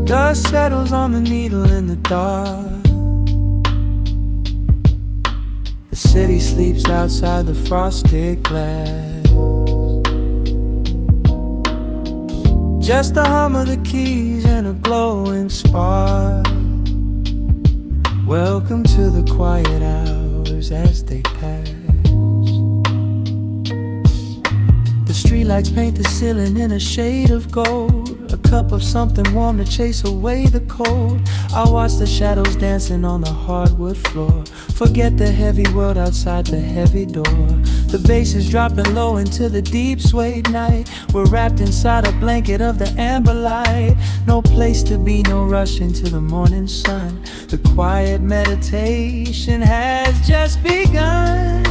Dust settles on the needle in the dark. The city sleeps outside the frosted glass. Just the hum of the keys and a glowing spark. Welcome to the quiet hours as they pass. The streetlights paint the ceiling in a shade of gold. A cup of something warm to chase away the cold. I watch the shadows dancing on the hardwood floor. Forget the heavy world outside the heavy door. The bass is dropping low into the deep suede night. We're wrapped inside a blanket of the amber light. No place to be, no rush into the morning sun. The quiet meditation has just begun.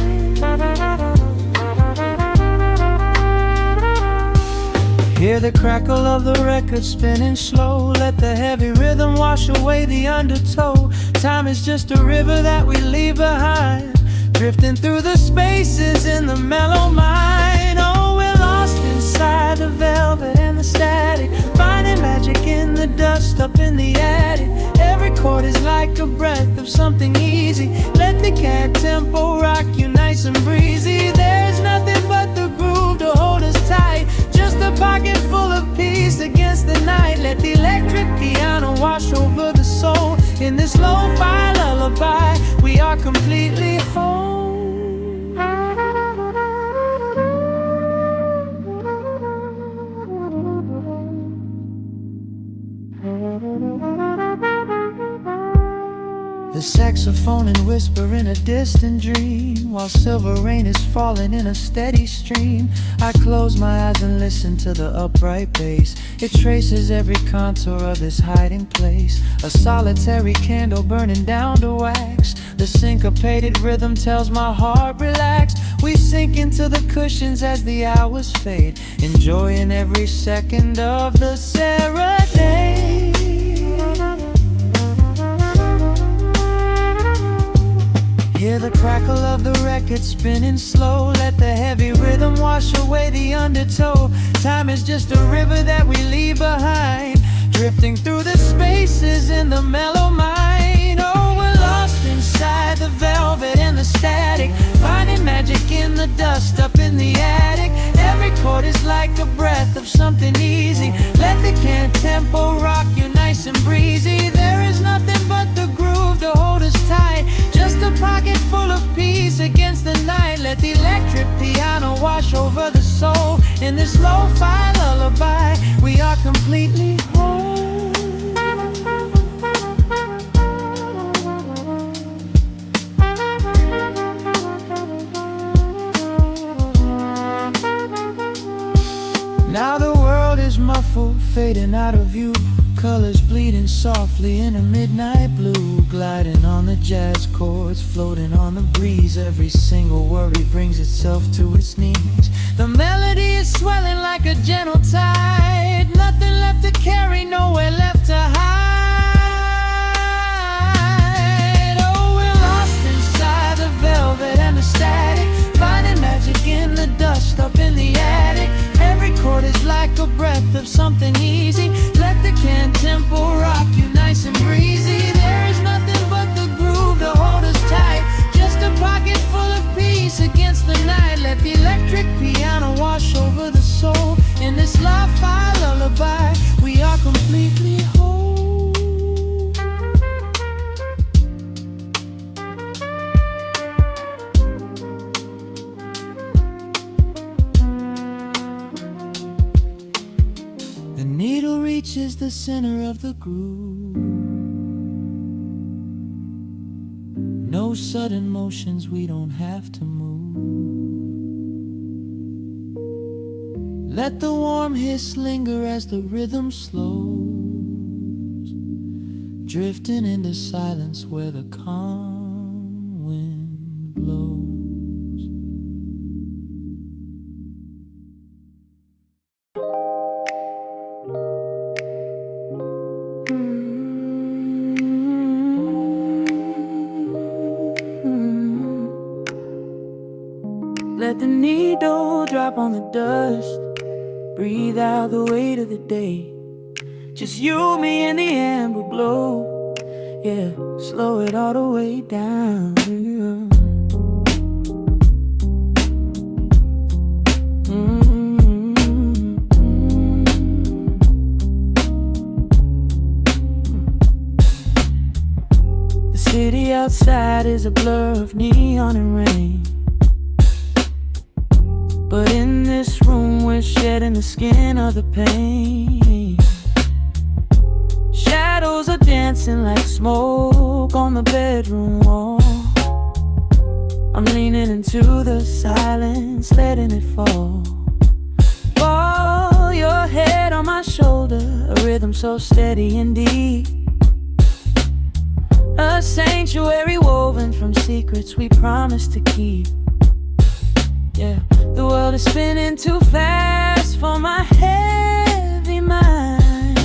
Hear the crackle of the record spinning slow. Let the heavy rhythm wash away the undertow. Time is just a river that we leave behind, drifting through the spaces in the mellow mind. Oh, we're lost inside the velvet and the static, finding magic in the dust up in the attic. Every chord is like a breath of something easy. Let the cat tempo rock you nice and breezy. There's nothing but the groove to hold us tight. Just a pocket full of peace against the night. Let the electric piano wash over the soul. In this lo-fi lullaby, we are completely whole. The saxophone and whisper in a distant dream, while silver rain is falling in a steady stream. I close my eyes and listen to the upright bass. It traces every contour of this hiding place. A solitary candle burning down to wax. The syncopated rhythm tells my heart relax. We sink into the cushions as the hours fade, enjoying every second of the serenade. Hear the crackle of the record spinning slow. Let the heavy rhythm wash away the undertow. Time is just a river that we leave behind, drifting through the spaces in the mellow mind. Oh, we're lost inside the velvet and the static, finding magic in the dust up in the attic. Every chord is like a breath of something easy. Let the can tempo rock you nice and breezy. There is nothing but the groove to hold us tight. Just a pocket full of peace against the night. Let the electric piano wash over the soul. In this lo-fi lullaby, we are completely whole. Now the world is muffled, fading out of view. Colors bleeding softly in a midnight blue, gliding on the jazz chords, floating on the breeze. Every single worry brings itself to its knees. The melody is swelling like a gentle tide. Nothing left to carry, nowhere left to hide. Oh, we're lost inside the velvet and the static, finding magic in the dust up in the attic. Every chord is like a breath of something easy. Let the can tempo rock you nice and breezy. There is nothing but the groove to hold us tight. Just a pocket full of peace against the night. Let the electric piano wash over the soul. In this lo-fi lullaby, we are completely whole. The needle reaches the center of the groove. No sudden motions, we don't have to move. Let the warm hiss linger as the rhythm slows, drifting into silence where the calm wind blows. Let the needle drop on the dust. Breathe out the weight of the day. Just you, me, and the amber glow. Yeah, slow it all the way down. The city outside is a blur of neon and rain, but in this room we're shedding the skin of the pain. Shadows are dancing like smoke on the bedroom wall. I'm leaning into the silence, letting it fall. Fall your head on my shoulder, a rhythm so steady and deep. A sanctuary woven from secrets we promised to keep. Yeah, the world is spinning too fast for my heavy mind,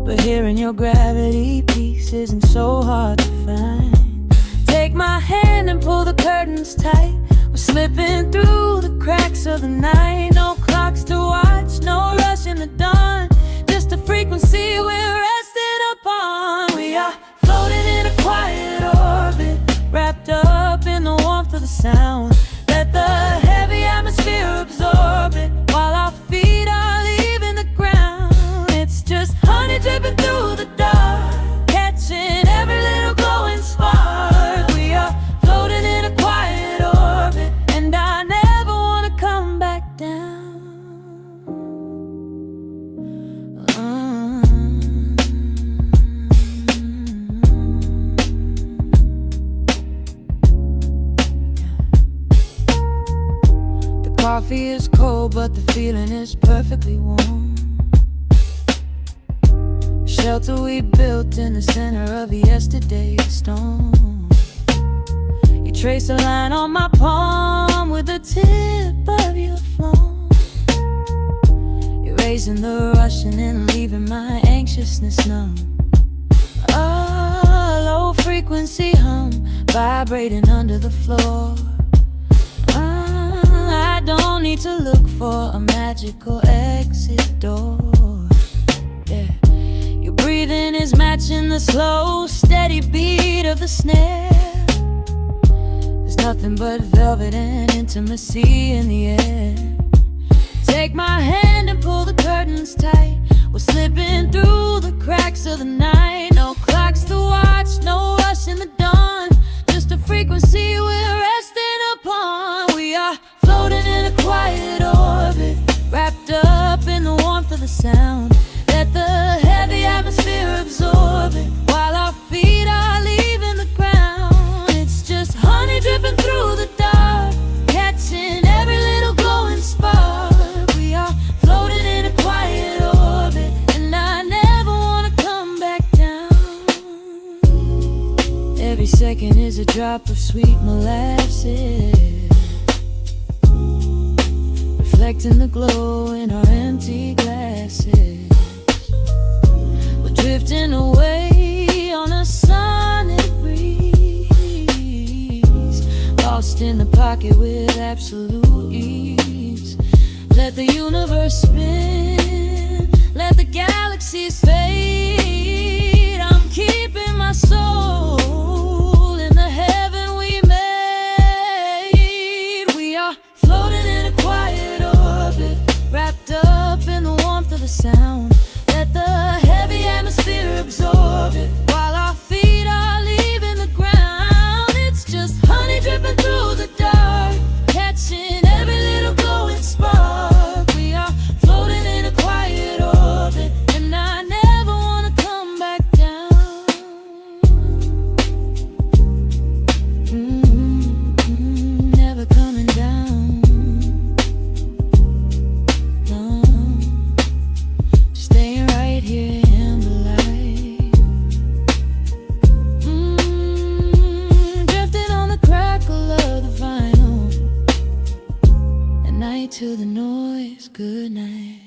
but hearing your gravity piece isn't so hard to find. Take my hand and pull the curtains tight. We're slipping through the cracks of the night. No clocks to watch, no rush in the dawn. Just a frequency we're resting upon. We are floating in a quiet orbit, wrapped up in the warmth of the sound. Let the heavy atmosphere absorb it, while our feet are leaving the ground. It's just honey dripping through the dark, catching every little glowing spark. We are floating in a quiet orbit, and I never want to come back down. Coffee is cold, but the feeling is perfectly warm. Shelter we built in the center of yesterday's storm. You trace a line on my palm with the tip of your phone, erasing the rushing and leaving my anxiousness numb. A low frequency hum vibrating under the floor. I don't need to look for a magical exit door. Yeah, your breathing is matching the slow, steady beat of the snare. There's nothing but velvet and intimacy in the air. Take my hand and pull the curtains tight. We're slipping through the cracks of the night. No clocks to watch, no rush in the dawn. Just a frequency we're resting upon. We are floating in a quiet orbit, wrapped up in the warmth of the sound. Let the heavy atmosphere absorb it, while our feet are leaving the ground. It's just honey dripping through the dark, catching every little glowing spark. We are floating in a quiet orbit, and I never want to come back down. Every second is a drop of sweet molasses, reflecting the glow in our empty glasses. We're drifting away on a sonic breeze, lost in the pocket with absolute ease. Let the universe spin, let the galaxies fade. I'm keeping my soul in the heaven we made. We are floating in a quiet orbit, wrapped up in the warmth of the sound. Let the heavy atmosphere absorb it, while our feet are leaving the ground. It's just honey dripping through the dark, catching every little glowing spark. We are floating in a quiet orbit, and I never want to come back down. Never coming down. No, staying right here in the light. Drifting on the crackle of the vinyl. At night to the noise, good night.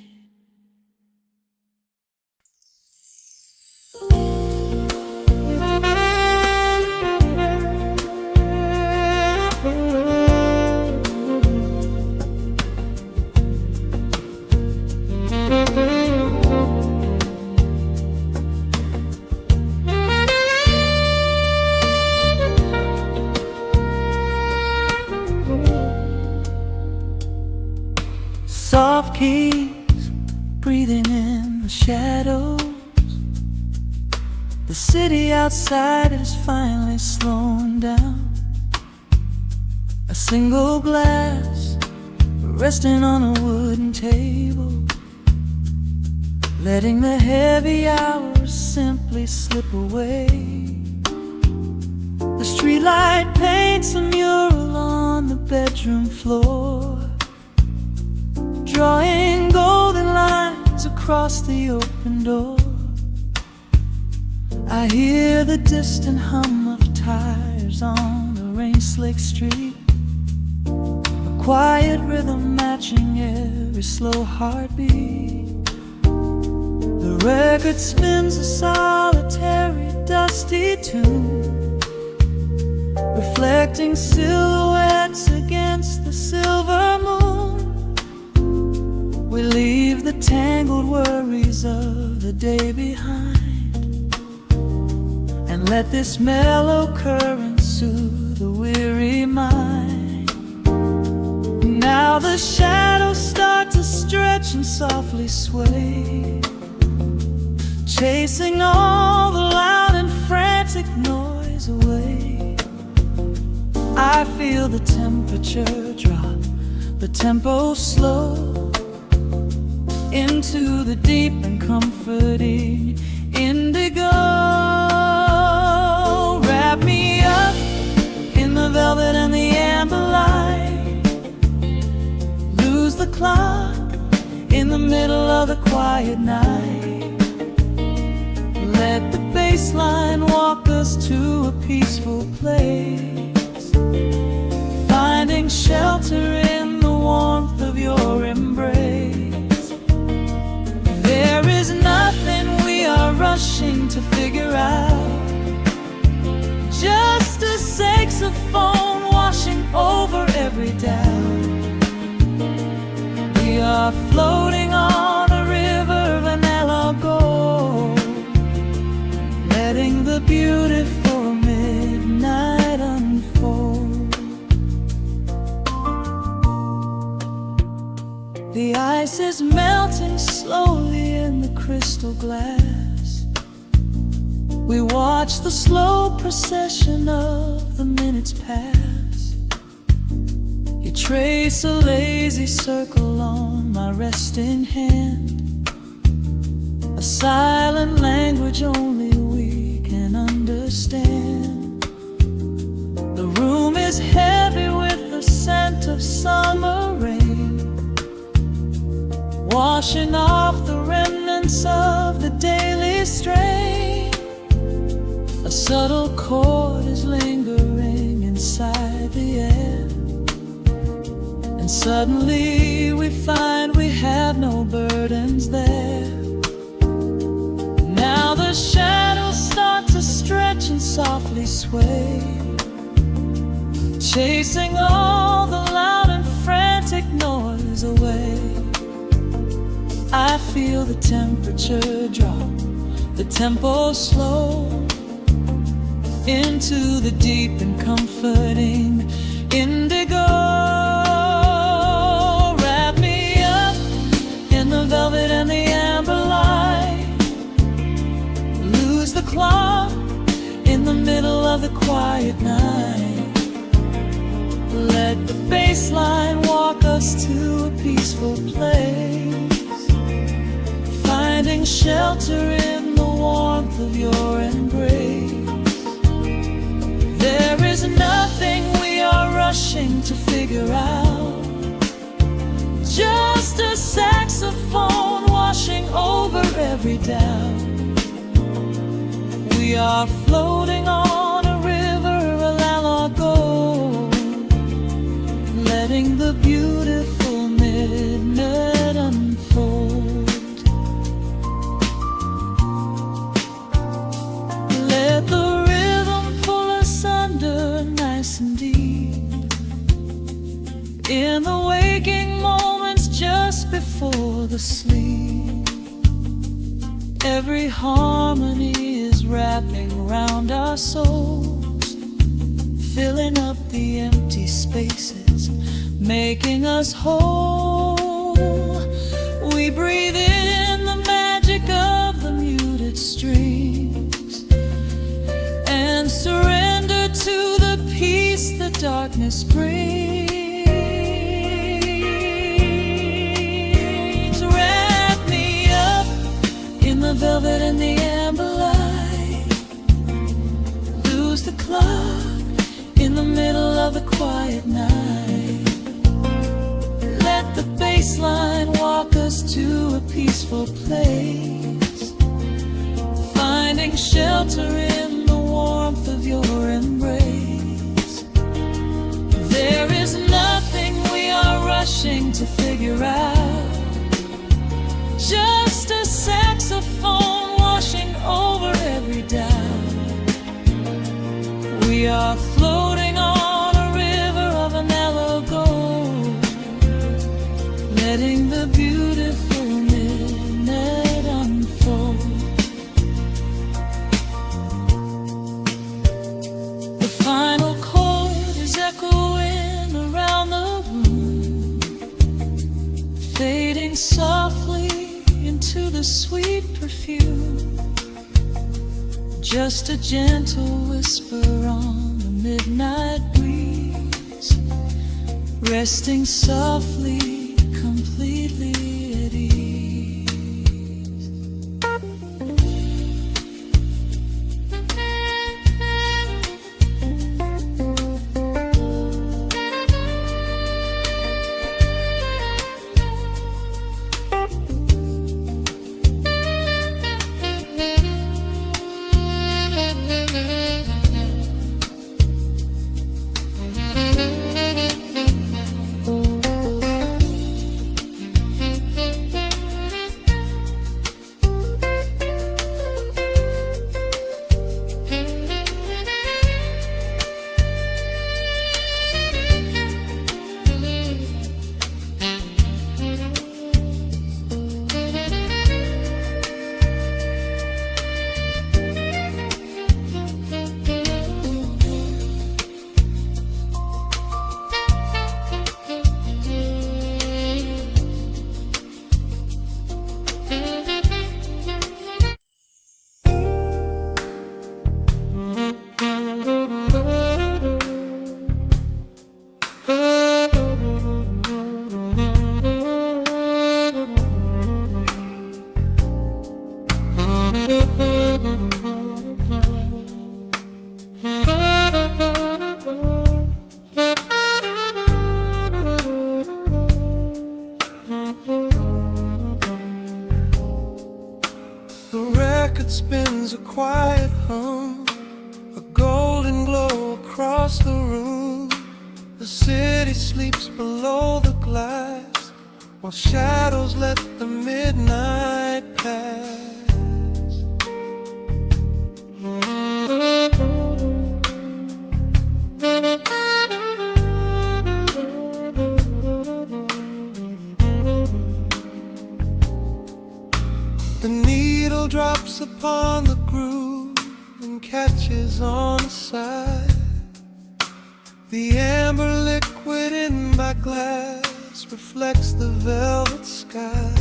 The city outside is finally slowing down. A single glass resting on a wooden table, letting the heavy hours simply slip away. The streetlight paints a mural on the bedroom floor, drawing golden lines across the open door. I hear the distant hum of tires on the rain-slicked street, a quiet rhythm matching every slow heartbeat. The record spins a solitary, dusty tune, reflecting silhouettes against the silver moon. We leave the tangled worries of the day behind, and let this mellow current soothe the weary mind. Now the shadows start to stretch and softly sway, chasing all the loud and frantic noise away. I feel the temperature drop, the tempo slow, into the deep and comforting indigo. Wrap me up in the velvet and the amber light, lose the clock in the middle of the quiet night. Let the bass line walk us to a peaceful place, finding shelter in the warmth of your embrace. There is nothing we are rushing to figure out, just a saxophone washing over every doubt. We are floating on a river, vanilla gold, letting the beautiful midnight unfold. The ice is melting slowly in the crystal glass. We watch the slow procession of the minutes pass. You trace a lazy circle on my resting hand, a silent language only we can understand. The room is heavy with the scent of summer rain, washing off the remnants of the daily strain. A subtle chord is lingering inside the air, and suddenly we find we have no burdens there. Now the shadows start to stretch and softly sway, chasing all the loud and frantic noise away. I feel the temperature drop, the tempo slow, into the deep and comforting indigo. Wrap me up in the velvet and the amber light, lose the clock in the middle of the quiet night. Let the bass line walk us to a peaceful place, finding shelter in the warmth of your embrace. There is nothing we are rushing to figure out, just a saxophone washing over every doubt. We are floating on a river, a landlocked gold, letting the beautiful midnight unfold. Let the rhythm pull us under nice and deep, in the waking moments just before the sleep. Every harmony is wrapping around our souls, filling up the empty spaces, making us whole. We breathe in the magic of the muted strings, darkness brings. Wrap me up in the velvet and the amber light. Lose the clock in the middle of the quiet night. Let the bass line walk us to a peaceful place, finding shelter in the warmth of your embrace. There is nothing we are rushing to figure out, just a saxophone washing over every doubt. We are floating on a river of a mellow gold, letting the beautiful midnight unfold. The final chord is echoing around the room, fading softly into the sweet perfume. Just a gentle whisper on the midnight breeze, resting softly, completely at ease. The record spins a quiet hum, a golden glow across the room. The city sleeps below the glass, while shadows let the midnight pass. The needle drops upon the groove and catches on the side. The amber liquid in my glass reflects the velvet sky.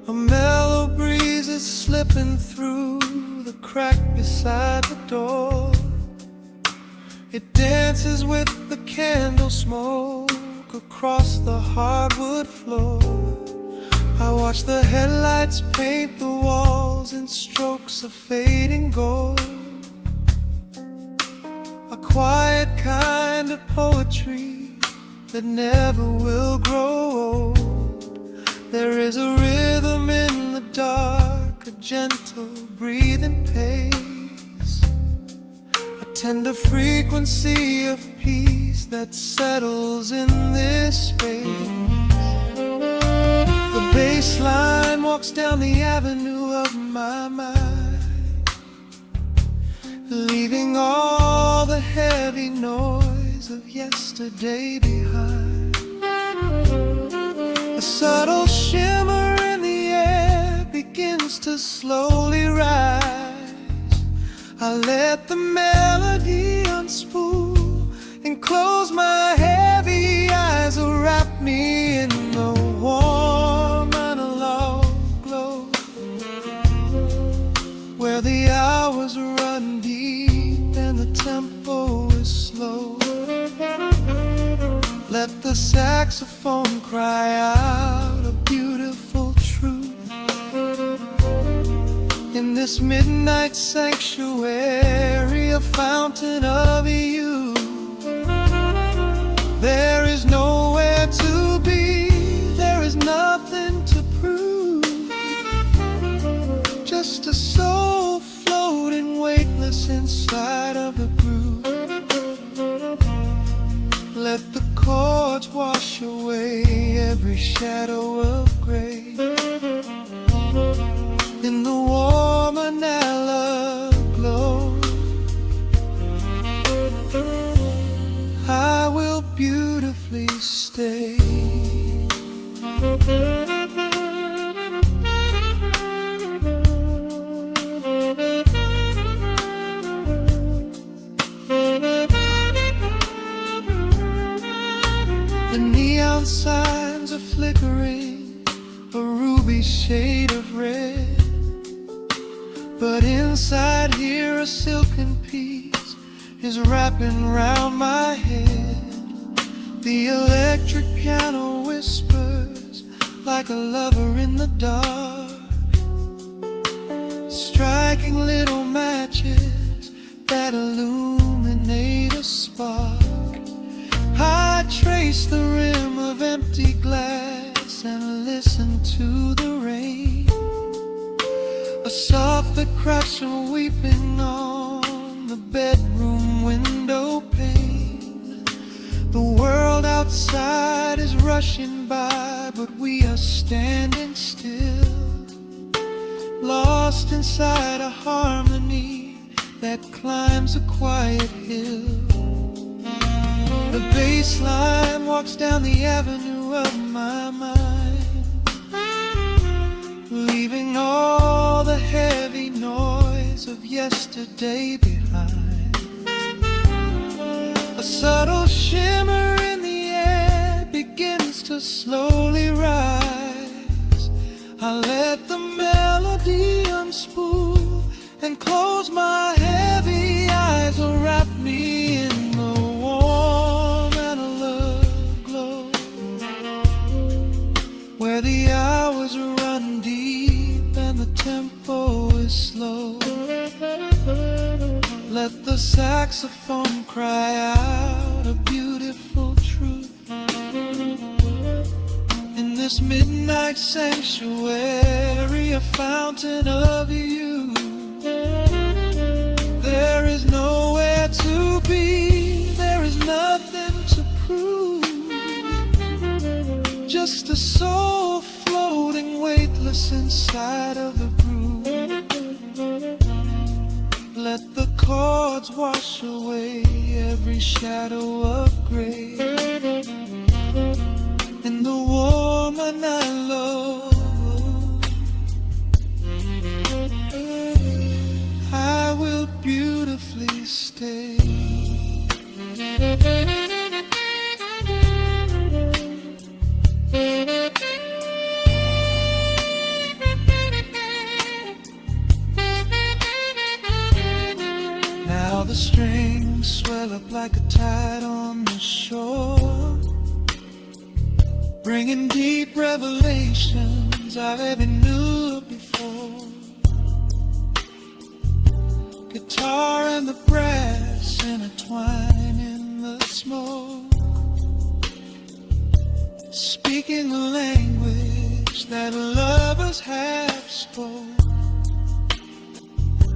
A mellow breeze is slipping through the crack beside the door. It dances with the candle smoke across the hardwood floor. I watch the headlights paint the walls in strokes of fading gold. A quiet kind of poetry that never will grow old. There is a rhythm in the dark, a gentle breathing pace, a tender frequency of peace that settles in this space. The bass line walks down the avenue of my mind, leaving all the heavy noise of yesterday behind. A subtle shimmer in the air begins to slowly rise. I let the melody unspool and close my heavy eyes, wrap me in the warm analog glow, where the hours run deep and the tempo is slow. Let the saxophone cry out a beautiful truth. In this midnight sanctuary, a fountain of youth. There is nowhere to be, there is nothing to prove. Just a soul floating weightless inside of the groove. Let the chords wash away every shadow of gray. In the warm vanilla glow, I will beautifully stay. The neon signs are flickering, a ruby shade of red. But inside here a silken peace is wrapping round my head. The electric piano whispers like a lover in the dark, striking little matches that illuminate a spark. I trace the rim of empty glass and listen to the rain, a soft that cracks from weeping on the bedroom window pane. The world outside is rushing by, but we are standing still, lost inside a harmony that climbs a quiet hill. The bass line walks down the avenue of my mind, leaving all the heavy noise of yesterday behind. A subtle shimmer in the air begins to slowly rise. I let the melody unspool and close my heavy eyes, or wrap me in the warm analog glow, where the hours run deep and the tempo is slow. Let the saxophone cry out a beautiful truth. In this midnight sanctuary, a fountain of youth. There is nowhere to be, there is nothing to prove. Just a soul floating weightless inside of the groove. Let the chords wash away every shadow of gray. In the warm night low, I will beautifully stay. Now the strings swell up like a tide on the shore, bringing deep revelations I've ever knew before. Guitar and the brass intertwine in the smoke, speaking a language that lovers have spoke.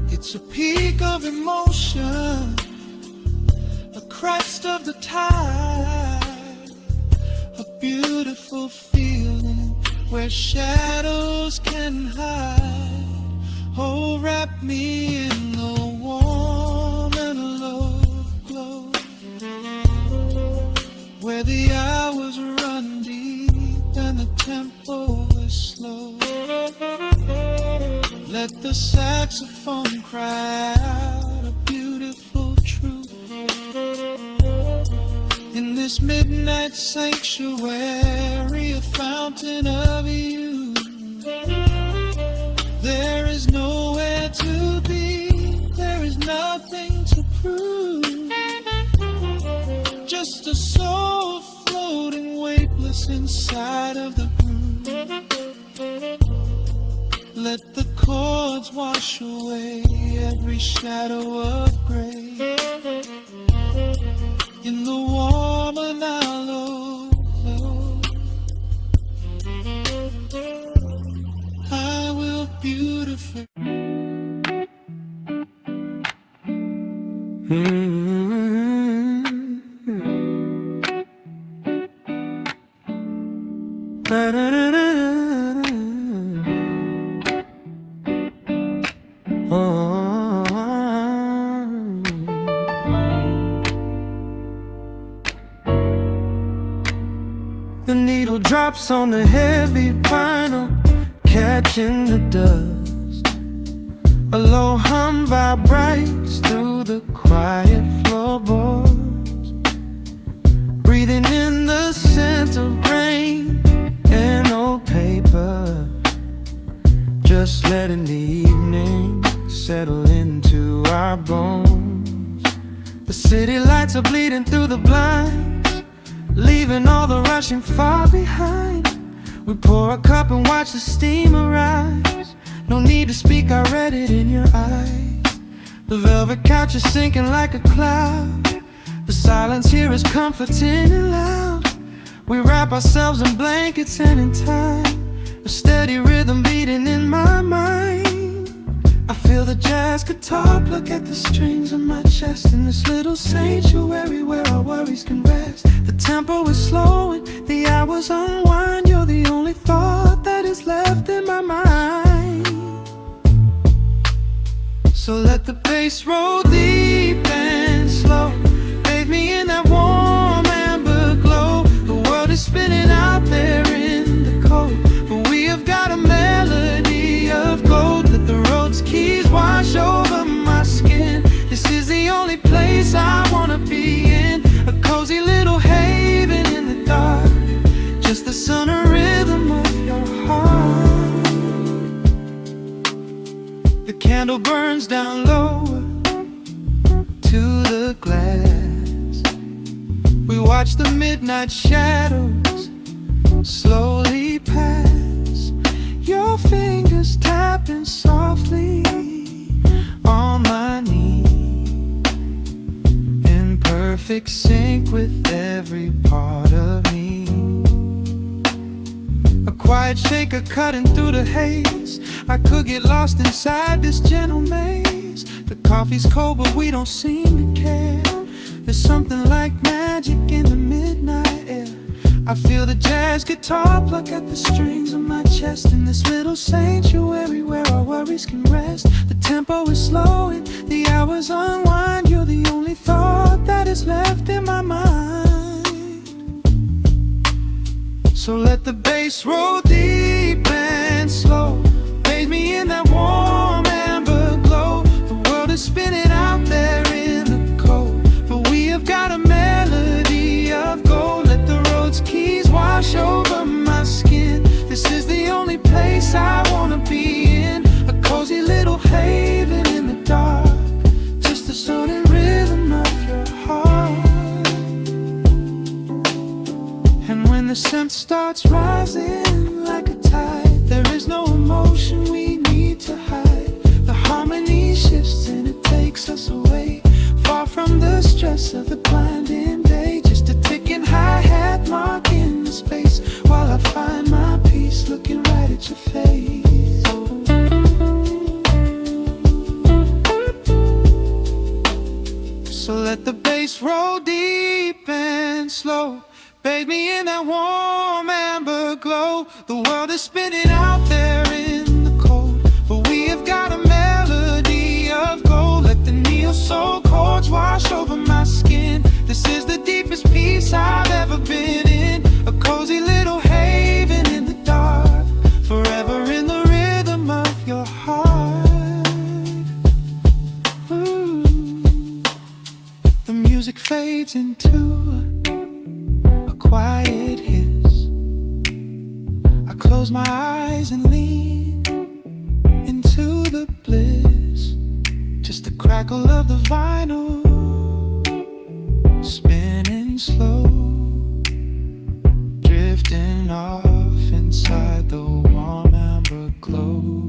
It's a peak of emotion, a crest of the tide, a beautiful feeling where shadows can hide. Oh, wrap me in the warm and low glow, where the hours run deep and the tempo is slow. Let the saxophone cry out a beautiful truth. In this midnight sanctuary, a fountain of youth. There is nowhere to be, there is nothing to prove. Just a soul floating side of the room. Let the chords wash away every shadow of gray. In the warm and hollow glow, I will beautify. The needle drops on the heavy vinyl, catching the dust. A low hum vibrates through the quiet floorboards, breathing in the scent of rain and old paper. Just letting the evening settle into our bones. The city lights are bleeding through the blinds, leaving all the rushing far behind. We pour a cup and watch the steam arise. No need to speak, I read it in your eyes. The velvet couch is sinking like a cloud. The silence here is comforting and loud. We wrap ourselves in blankets and in time, a steady rhythm beating in my mind. I feel the jazz guitar pluck at the strings of my chest, in this little sanctuary where our worries can rest. The tempo is slowing, the hours unwind. You're the only thought that is left in my mind. So let the bass roll deep and slow, bathe me in that warm amber glow. The world is spinning out there in the cold, but we have got a melody of gold. Let the road's keys wash over my skin. This is the only place I wanna be in, a cozy little haven in the dark, just the sun and rhythm of your heart. The candle burns down low to the glass. We watch the midnight shadows slowly pass. Your fingers tapping softly on my knee, in perfect sync with every part of me. A quiet shaker cutting through the haze. I could get lost inside this gentle maze. The coffee's cold but we don't seem to care. There's something like magic in the midnight air. I feel the jazz guitar pluck at the strings of my chest, in this little sanctuary where our worries can rest. The tempo is slowing, the hours unwind. You're the only thought that is left in my mind. So let the bass roll deep and slow, bathe me in that warm amber glow. The world is spinning out there in the cold, but we have got a melody of gold. Let the road's keys wash over my skin. This is the only place I wanna be in, a cozy little haven in the dark, just the sound and rhythm of your heart. And when the scent starts rising like a tide, there is no emotion we need to hide. The harmony shifts and it takes us away, far from the stress of the blinding day. Just a ticking hi-hat marking the space, while I find my peace looking right at your face. So let the bass roll deep and slow, bathe me in that warm amber glow. The world is spinning out there in the cold, but we have got a melody of gold. Let the neo-soul chords wash over my skin. This is the deepest peace I've ever been in, a cozy little haven in the dark, forever in the rhythm of your heart. Ooh. The music fades into a quiet hiss. I close my eyes and lean into the bliss, just the crackle of the vinyl spinning slow, drifting drifting off inside the warm amber glow.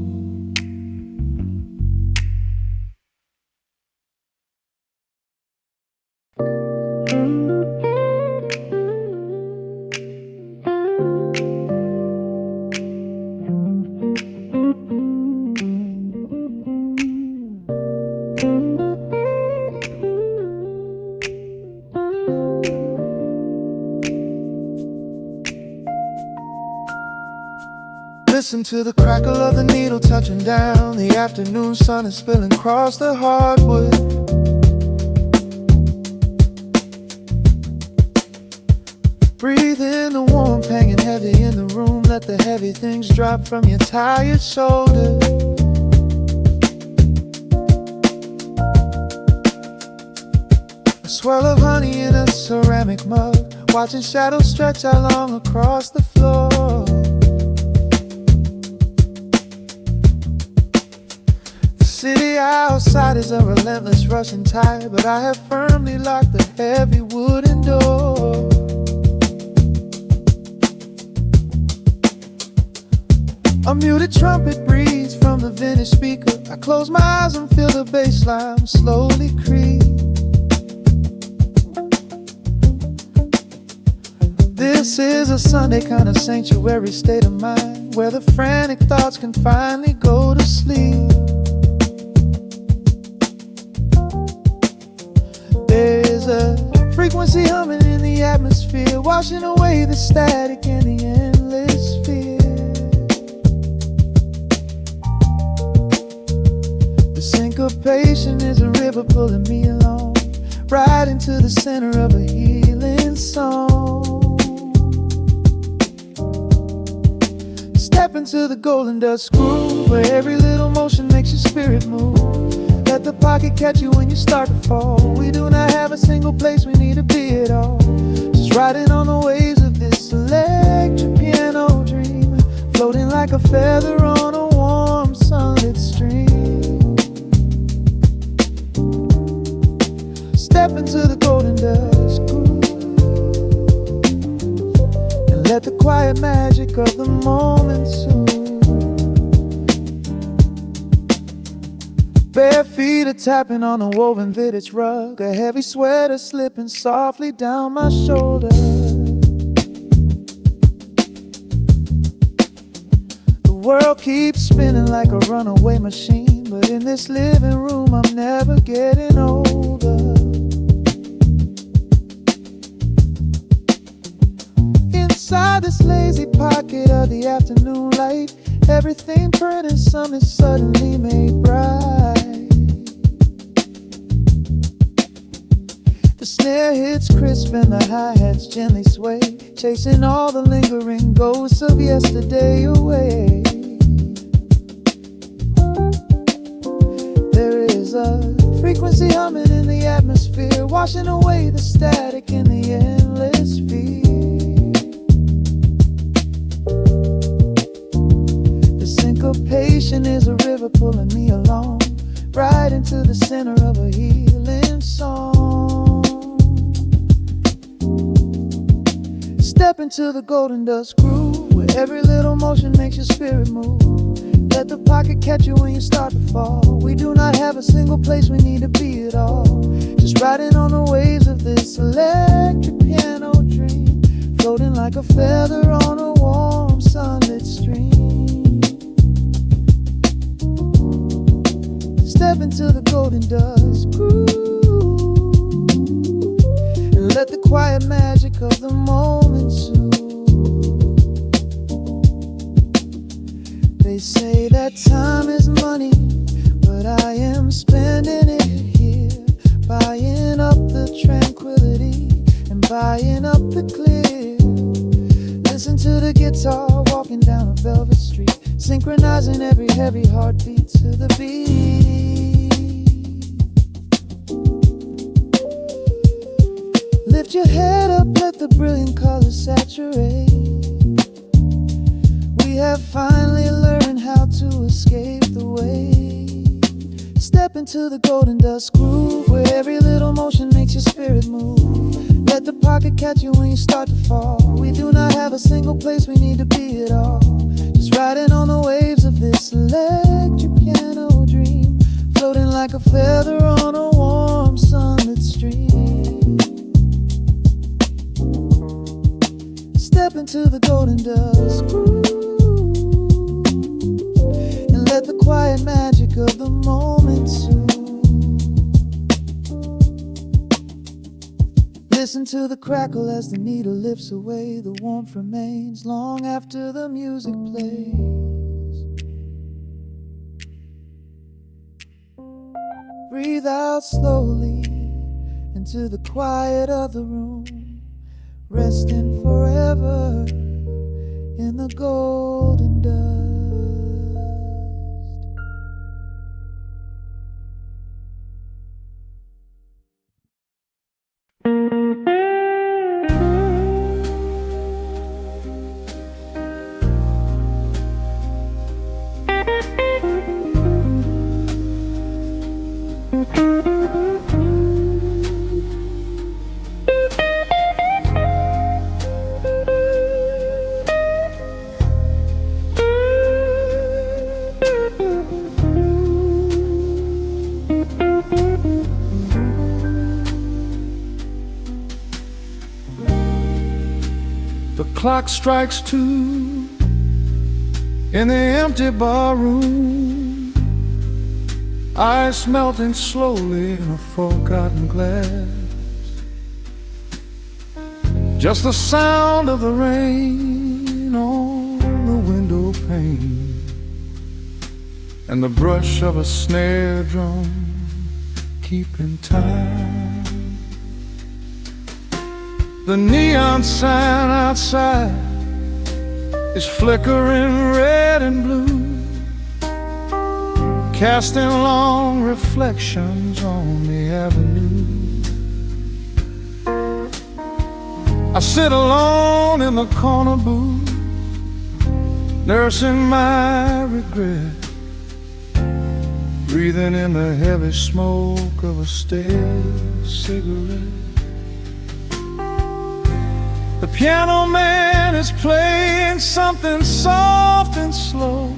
Listen to the crackle of the needle touching down. The afternoon sun is spilling across the hardwood. Breathe in the warmth hanging heavy in the room. Let the heavy things drop from your tired shoulders. A swirl of honey in a ceramic mug, watching shadows stretch out long across the floor. The city outside is a relentless rushing tide, but I have firmly locked the heavy wooden door. A muted trumpet breathes from the vintage speaker. I close my eyes and feel the bass line slowly creep. This is a Sunday kind of sanctuary state of mind, where the frantic thoughts can finally go to sleep. There's a frequency humming in the atmosphere, washing away the static and the endless fear. The syncopation is a river pulling me along, right into the center of a healing song. Step into the golden dust groove, where every little motion makes your spirit move. Let the pocket catch you when you start to fall. We do not have a single place we need to be at all. Just riding on the waves of this electric piano dream, floating like a feather on a warm sunlit stream. Step into the golden dust groove, and let the quiet magic of the moment soothe. Bare feet are tapping on a woven vintage rug, a heavy sweater slipping softly down my shoulder. The world keeps spinning like a runaway machine, but in this living room I'm never getting older. Inside this lazy pocket of the afternoon light, everything burned and something suddenly made bright. The snare hits crisp and the hi-hats gently sway, chasing all the lingering ghosts of yesterday away. There is a frequency humming in the atmosphere, washing away the static and the endless fear. Syncopation is a river pulling me along, right into the center of a healing song. Step into the golden dust groove, where every little motion makes your spirit move. Let the pocket catch you when you start to fall. We do not have a single place we need to be at all. Just riding on the waves of this electric piano dream, floating like a feather on a warm sunlit stream. Step into the golden dust groove, and let the quiet magic of the moment soothe. They say that time is money, but I am spending it here, buying up the tranquility and buying up the clear. Listen to the guitar walking down a velvet street, synchronizing every heavy heartbeat to the beat. Lift your head up, let the brilliant colors saturate. We have finally learned how to escape the weight. Step into the golden dust groove, where every little motion makes your spirit move. Let let the pocket catch you when you start to fall. We do not have a single place we need to be at all. Just riding on the waves of this electric piano dream, floating like a feather on a warm sunlit stream. Step into the golden dusk, and let the quiet magic of the moment soothe. Listen to the crackle as the needle lifts away. The warmth remains long after the music plays. Breathe out slowly into the quiet of the room, resting forever in the golden dust. The clock strikes 2 in the empty bar room, ice melting slowly in a forgotten glass. Just the sound of the rain on the window pane, and the brush of a snare drum keeping time. The neon sign outside is flickering red and blue, casting long reflections on the avenue. I sit alone in the corner booth, nursing my regret, breathing in the heavy smoke of a stale cigarette. The piano man is playing something soft and slow,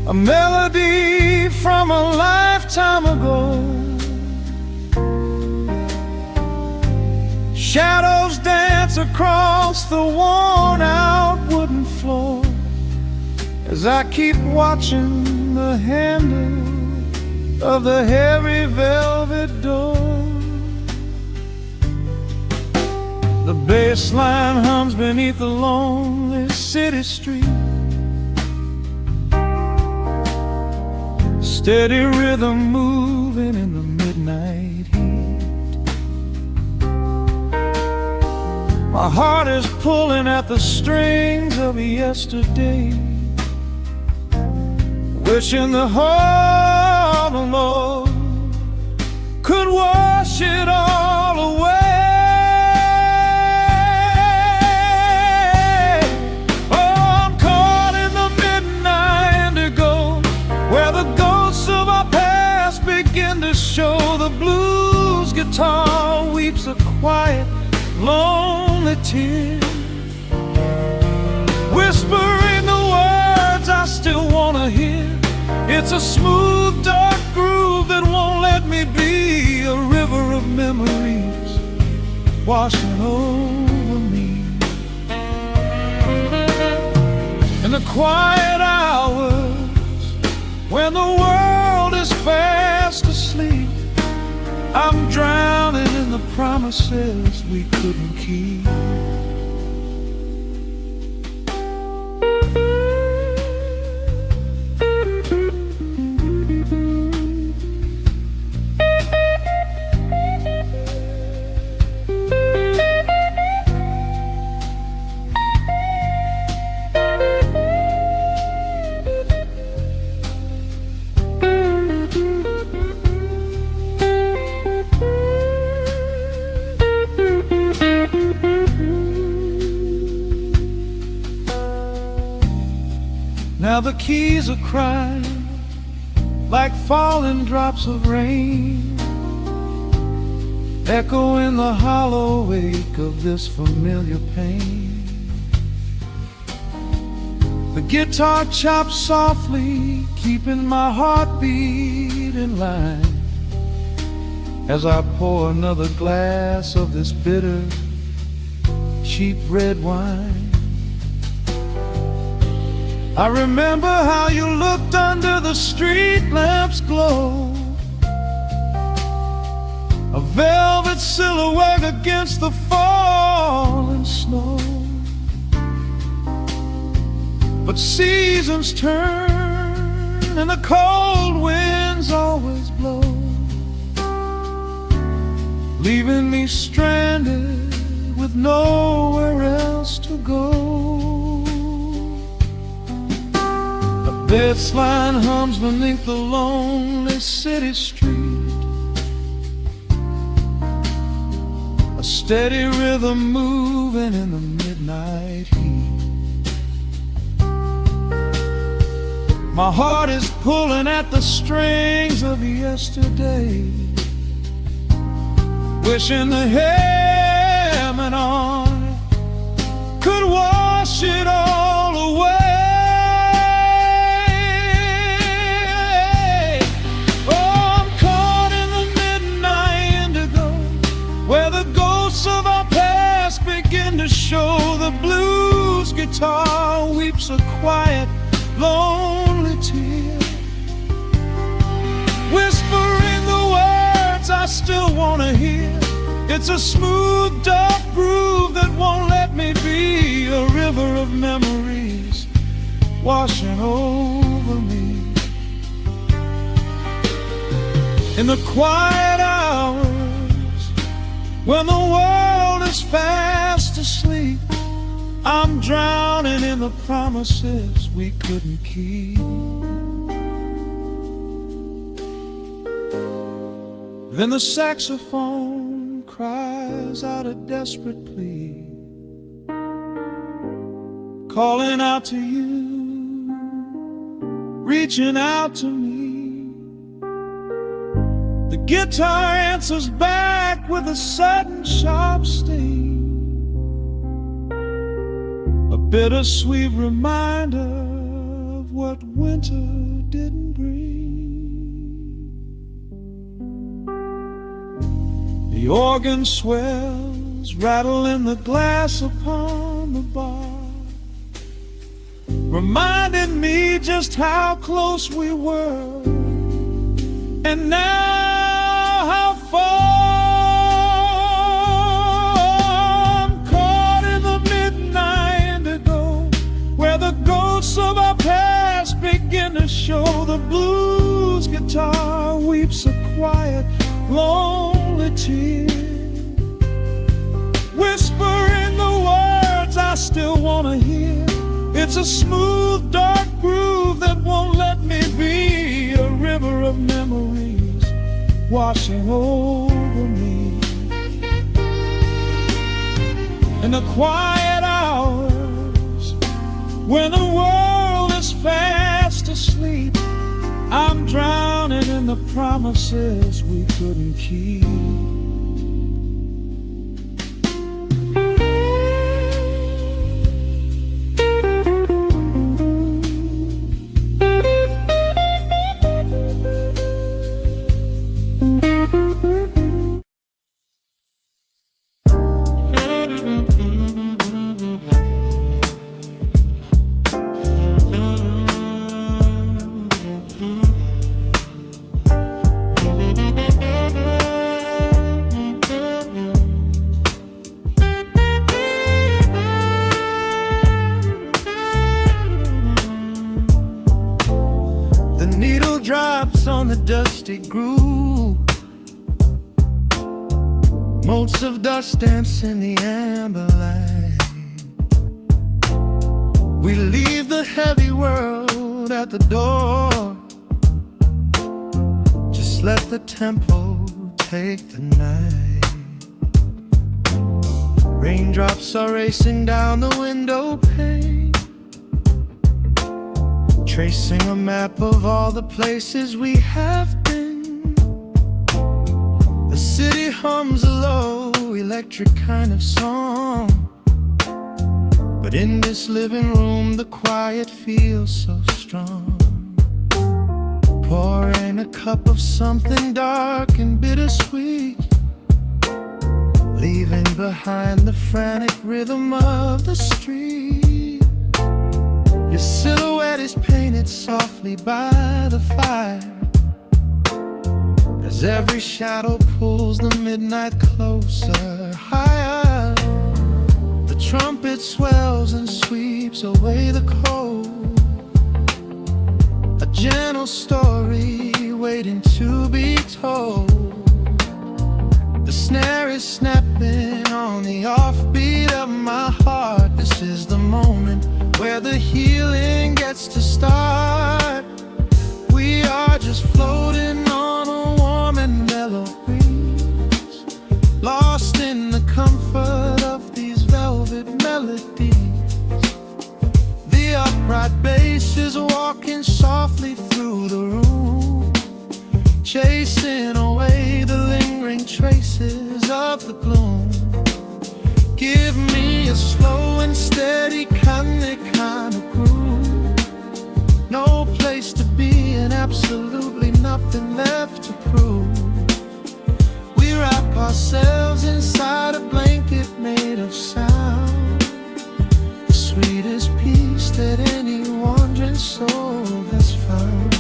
a melody from a lifetime ago. Shadows dance across the worn-out wooden floor as I keep watching the handle of the heavy velvet door. The bass line hums beneath the lonely city street, steady rhythm moving in the midnight heat. My heart is pulling at the strings of yesterday, wishing the heart alone could wash it all away. Show the blues guitar weeps a quiet, lonely tear, whispering the words I still wanna hear. It's a smooth, dark groove that won't let me be, a river of memories washing over me. In the quiet hours when the world is fast asleep, I'm drowning in the promises we couldn't keep. Now the keys are crying like falling drops of rain, echo in the hollow wake of this familiar pain. The guitar chops softly, keeping my heartbeat in line, as I pour another glass of this bitter, cheap red wine. I remember how you looked under the street lamp's glow, a velvet silhouette against the falling snow. But seasons turn and the cold winds always blow, leaving me stranded with nowhere else to go. A bass line hums beneath the lonely city street, a steady rhythm moving in the midnight heat. My heart is pulling at the strings of yesterday, wishing the hem and on could wash it all away. Oh, I'm caught in the midnight indigo, where the ghosts of our past begin to show. The blues guitar weeps a quiet, lonely tear, whispering the words I still want to hear. It's a smooth, dark groove that won't let me be, a river of memories washing over me. In the quiet hours, when the world is fast asleep, I'm drowning in the promises we couldn't keep. Then the saxophone cries out a desperate plea, calling out to you, reaching out to me. The guitar answers back with a sudden sharp sting, a bittersweet reminder of what winter didn't bring. The organ swells, rattling the glass upon the bar, reminding me just how close we were, and now how far. Of our past begin to show. The blues guitar weeps a quiet, lonely tear, whispering the words I still want to hear. It's a smooth, dark groove that won't let me be, a river of memories washing over me. In the quiet hours, when the world is fast asleep, I'm drowning in the promises we couldn't keep. Drops on the dusty groove, motes of dust dance in the amber light. We leave the heavy world at the door, just let the tempo take the night. Raindrops are racing down the window pane, tracing a map of all the places we have been. The city hums a electric kind of song. But in this living room, the quiet feels so strong. Pouring a cup of something dark and bittersweet, leaving behind the frantic rhythm of the street. Your silhouette is painted softly by the fire, as every shadow pulls the midnight closer, higher. The trumpet swells and sweeps away the cold, a gentle story waiting to be told. The snare is snapping on the offbeat of my heart. This is the moment where the healing gets to start. We are just floating on a warm and mellow breeze, lost in the comfort of these velvet melodies. The upright bass is walking softly through the room, chasing away the lingering traces of the gloom. Give me a slow and steady kind of groove. No place to be and absolutely nothing left to prove. We wrap ourselves inside a blanket made of sound, the sweetest peace that any wandering soul has found.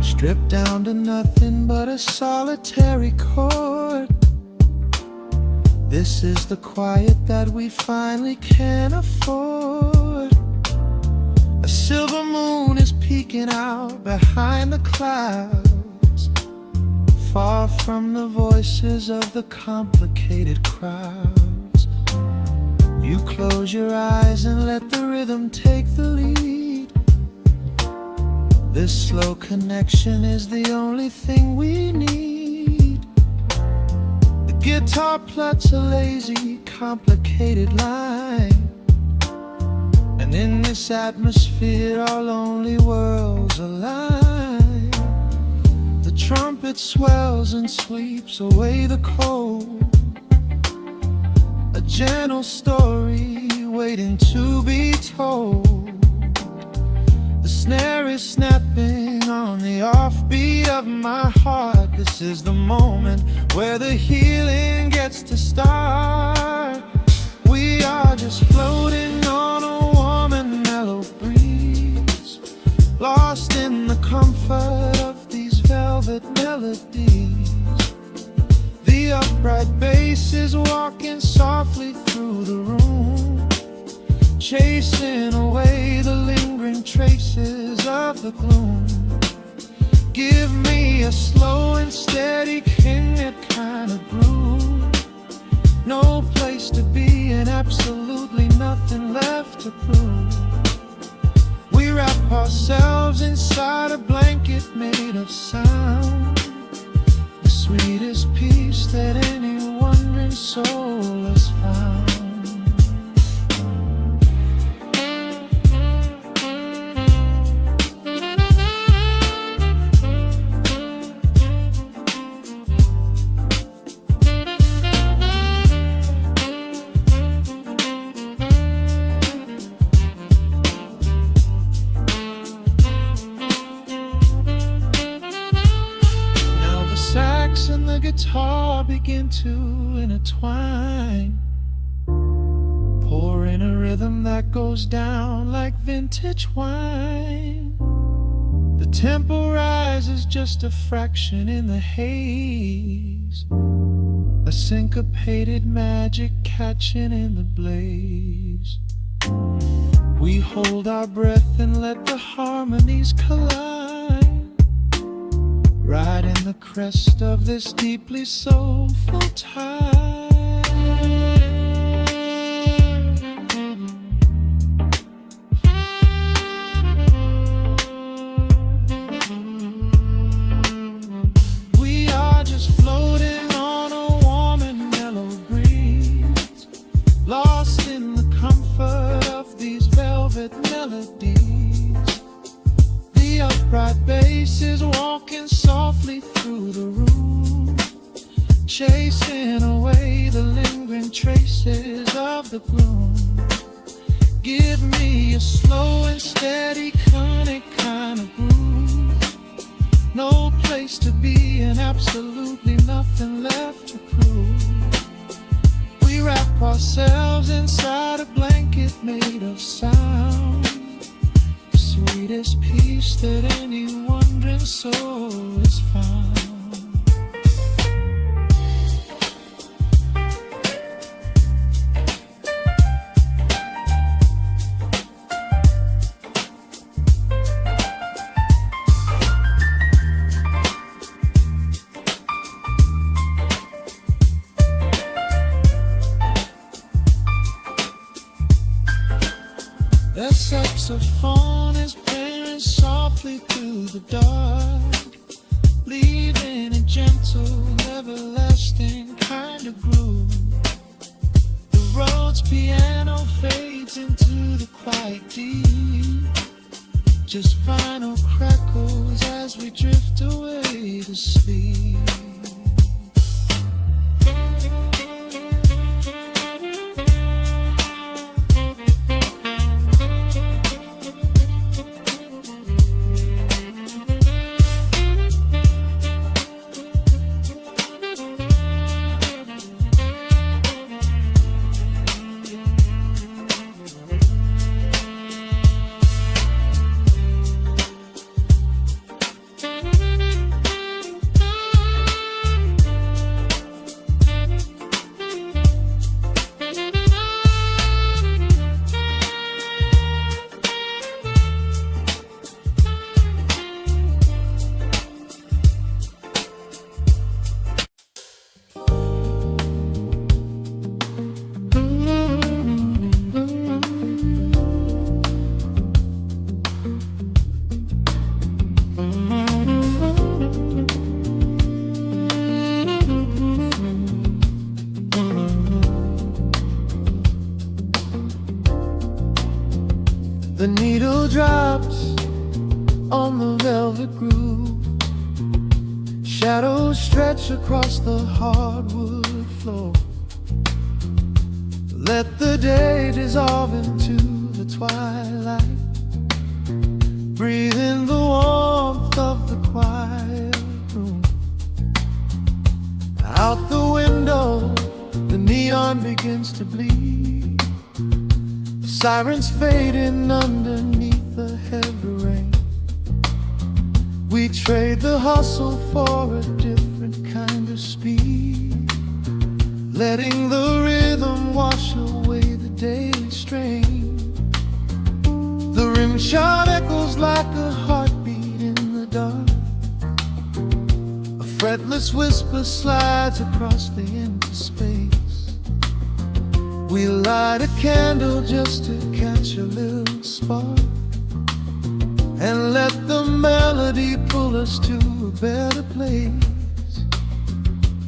Stripped down to nothing but a solitary chord. This is the quiet that we finally can afford. A silver moon is peeking out behind the clouds, far from the voices of the complicated crowds. You close your eyes and let the rhythm take the lead. This slow connection is the only thing we need. The guitar plots a lazy, complicated line, and in this atmosphere our lonely worlds align. The trumpet swells and sweeps away the cold, a gentle story waiting to be told. The snare is snapping on the offbeat of my heart. This is the moment where the healing gets to start. We are just floating on a warm and mellow breeze, lost in the comfort of these velvet melodies. The upright bass is walking softly through the room, chasing away the lingering traces of the gloom. Give me a slow and steady kind of groove. No place to be and absolutely nothing left to prove. We wrap ourselves inside a blanket made of sound, the sweetest peace that any wandering soul has found. And the guitar begin to intertwine, pouring a rhythm that goes down like vintage wine. The tempo rises just a fraction in the haze, a syncopated magic catching in the blaze. We hold our breath and let the harmonies collide, right in the crest of this deeply soulful tide. We are just floating on a warm and mellow breeze, lost in the comfort of these velvet melodies. The upright bass is walking softly through the room, chasing away the lingering traces of the gloom. Give me a slow and steady chronic kind of groove. No place to be and absolutely nothing left to prove. We wrap ourselves inside a blanket made of sound, the sweetest peace that any wandering soul has found. The saxophone is playing softly through the dark, leaving a gentle, everlasting kind of groove. The Rhodes piano fades into the quiet deep, just vinyl crackles as we drift away to sleep. The needle drops on the velvet groove. Shadows stretch across the hardwood floor. Let the day dissolve into the twilight. Breathe in the warmth of the quiet room. Out the window, the neon begins to bleed. Sirens fading underneath the heavy rain. We trade the hustle for a different kind of speed, letting the rhythm wash away the daily strain. The rim shot echoes like a heartbeat in the dark. A fretless whisper slides across the empty space. We light a candle just to catch a little spark, and let the melody pull us to a better place.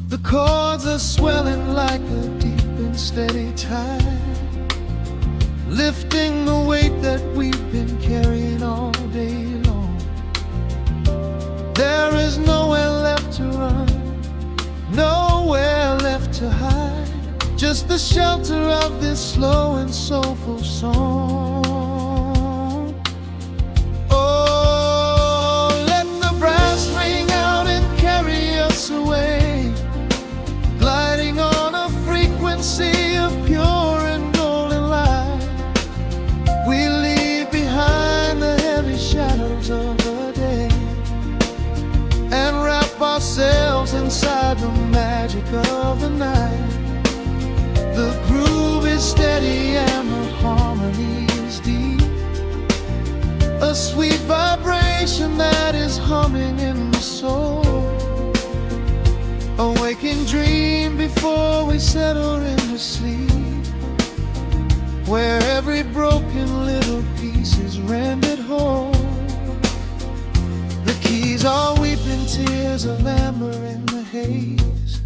The chords are swelling like a deep and steady tide, lifting the weight that we've been carrying all day long. There is nowhere left to run, nowhere left to hide. Just the shelter of this slow and soulful song. Oh, let the brass ring out and carry us away, gliding on a frequency of pure and golden light. We leave behind the heavy shadows of the day and wrap ourselves inside the magic of the night. The groove is steady and the harmony is deep, a sweet vibration that is humming in the soul. A waking dream before we settle into sleep, where every broken little piece is rendered whole. The keys are weeping tears of amber in the haze.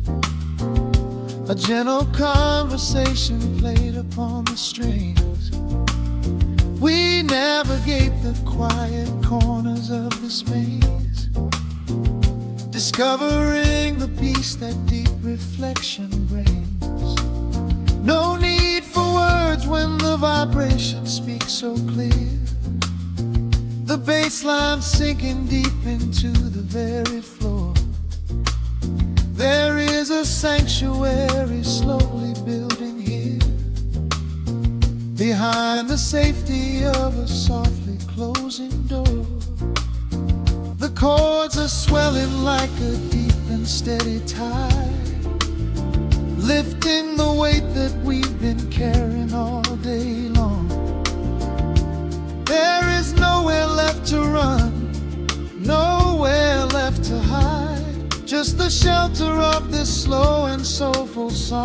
A gentle conversation played upon the strings. We navigate the quiet corners of this maze, discovering the peace that deep reflection brings. No need for words when the vibration speaks so clear. The bass line sinking deep into the very floor. There is a sanctuary slowly building here, behind the safety of a softly closing door. The chords are swelling like a deep and steady tide, lifting the weight that we've been carrying all day long. There is nowhere left to run, nowhere left to hide, just the shelter of this slow and soulful song.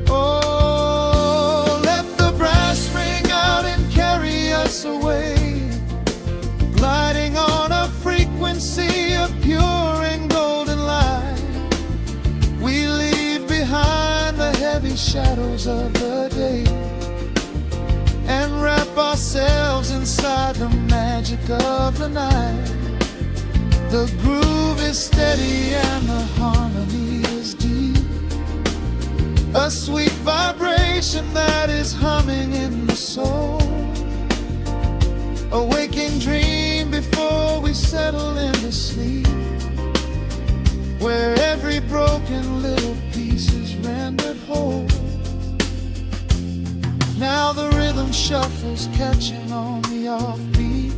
Oh, let the brass ring out and carry us away, gliding on a frequency of pure and golden light. We leave behind the heavy shadows of the day and wrap ourselves inside the magic of the night. The groove is steady and the harmony is deep, a sweet vibration that is humming in the soul. A waking dream before we settle into sleep, where every broken little piece is rendered whole. Now the rhythm shuffles, catching on the offbeat,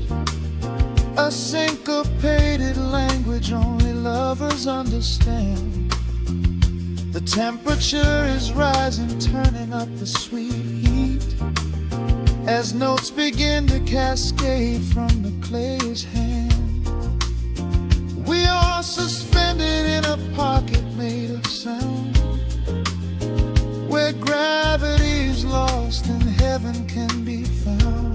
a syncopated language only lovers understand. The temperature is rising, turning up the sweet heat, as notes begin to cascade from the clay's hand. We are suspended in a pocket made of sound, where gravity is lost and heaven can be found.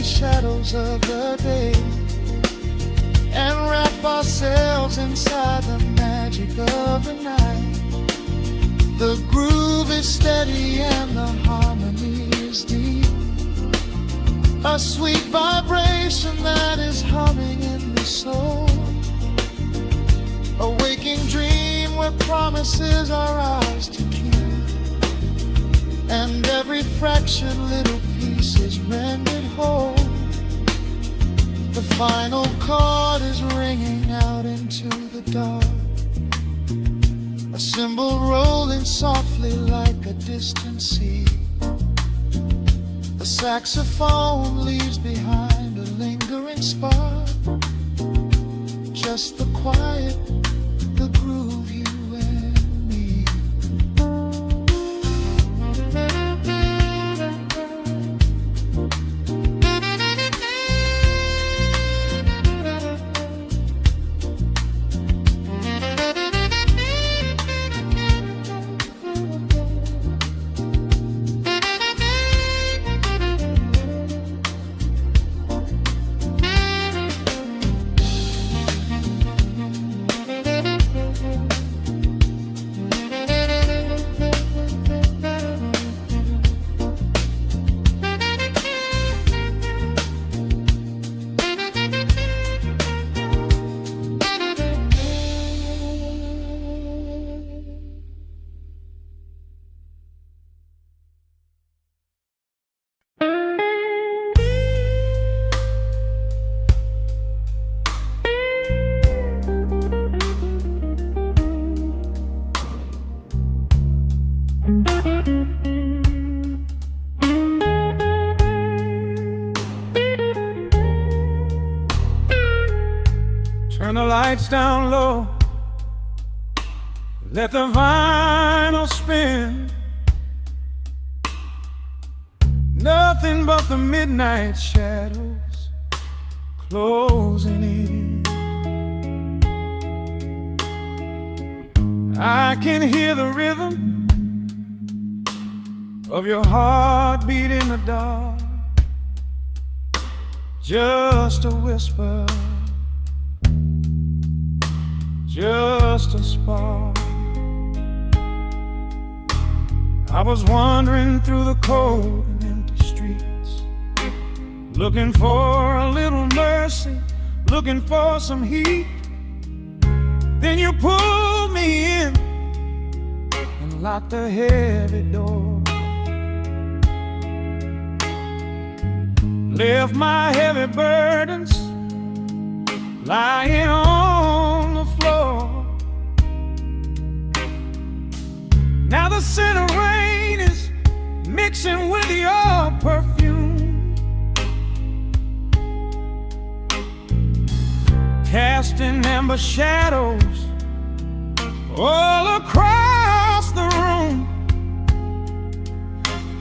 Shadows of the day and wrap ourselves inside the magic of the night. The groove is steady and the harmony is deep, a sweet vibration that is humming in the soul. A waking dream where promises are ours to keep, and every fraction little piece is rendered whole. The final chord is ringing out into the dark, a cymbal rolling softly like a distant sea. The saxophone leaves behind a lingering spark, just the quiet, the groove, you and me. Turn the lights down low, let the vinyl spin. Nothing but the midnight shadows closing in. I can hear the rhythm of your heartbeat in the dark, just a whisper, just a spark. I was wandering through the cold and empty streets, looking for a little mercy, looking for some heat. Then you pulled me in and locked the heavy door, left my heavy burdens lying on the floor. Now the scent of rain is mixing with your perfume, casting amber shadows all across the room.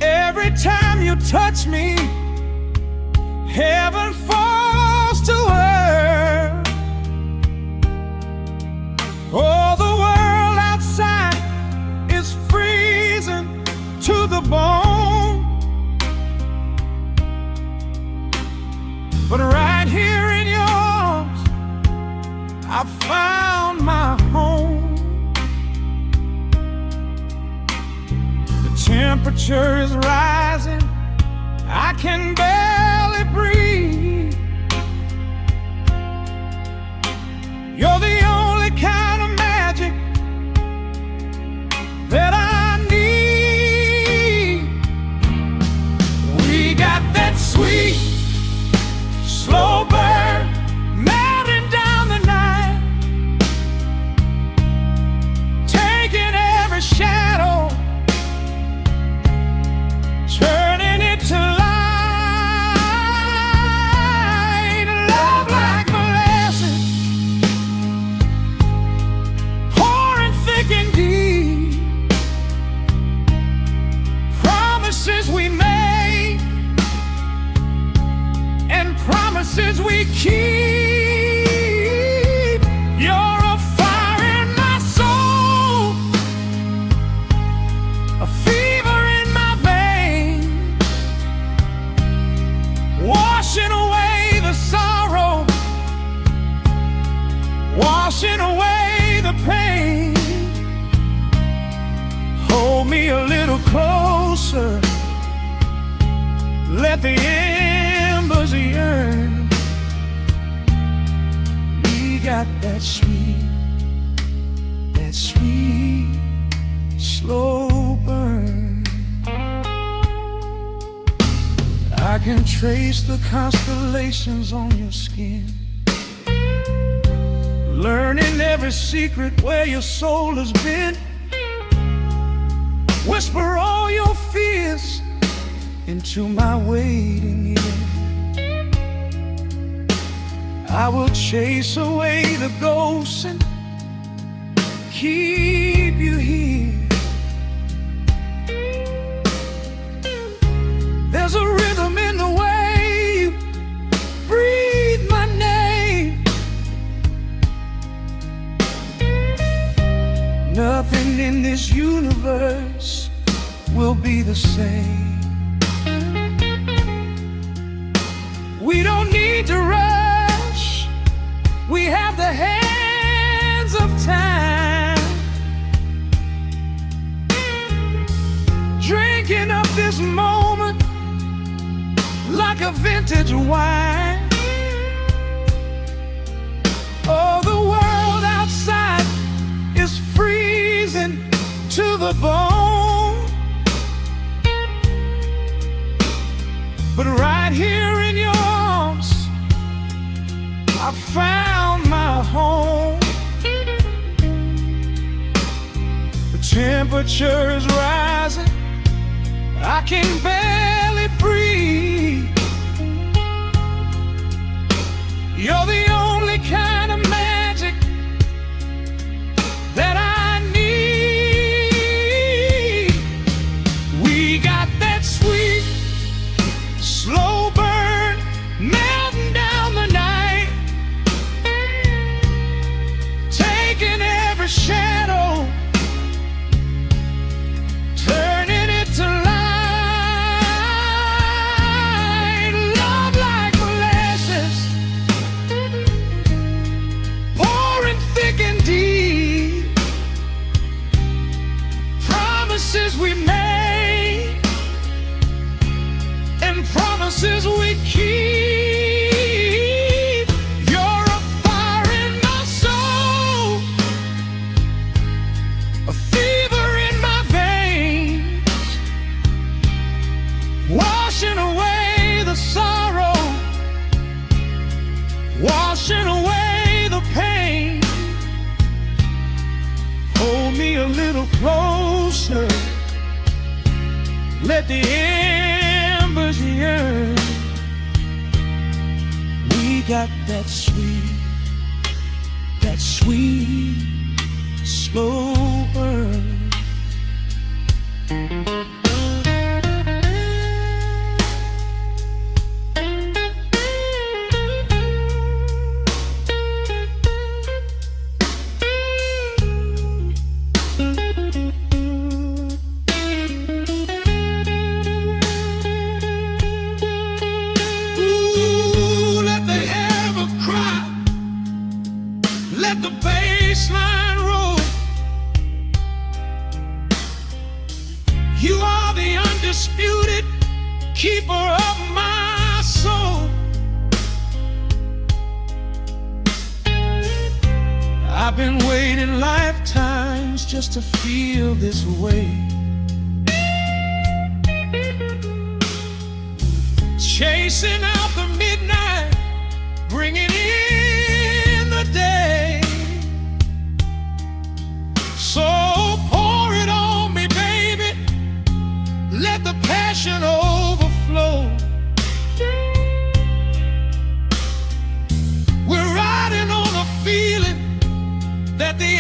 Every time you touch me, heaven falls to earth. Oh, the world outside is freezing to the bone, but right here in your arms I found my home. The temperature is rising, I can barely breathe. You're the only kind of magic that I need. We got that sweet, slow burn melting down the night, taking every shadow, turning it to light. Love like molasses, pouring thick and deep. Promises we make and promises we keep. You're a fire in my soul, a fever in my veins, washing away the sorrow, washing away the pain. Hold me a little closer, let the embers yearn. We got that sweet, slow burn. I can trace the constellations on your skin, learning every secret where your soul has been. Whisper all your fears into my waiting ear. I will chase away the ghosts and keep you here. There's a rhythm in the way you breathe my name. Nothing in this universe will be the same. We don't need to rush, we have the hands of time, drinking up this moment like a vintage wine. Oh, the world outside is freezing to the bone, but right here in your arms I found my home. The temperature is rising, I can barely breathe. You're the only kind of magic that I need. We got that sweet, promises we keep. You're a fire in my soul, a fever in my veins, washing away the sorrow, washing away the pain. Hold me a little closer, let the embers yearn. We got that sweet, slow burn. Let the bass line roll. You are the undisputed keeper of my soul. I've been waiting lifetimes just to feel this way. Chasing out the midnight, bringing in the day. So pour it on me, baby, let the passion overflow. We're riding on a feeling that the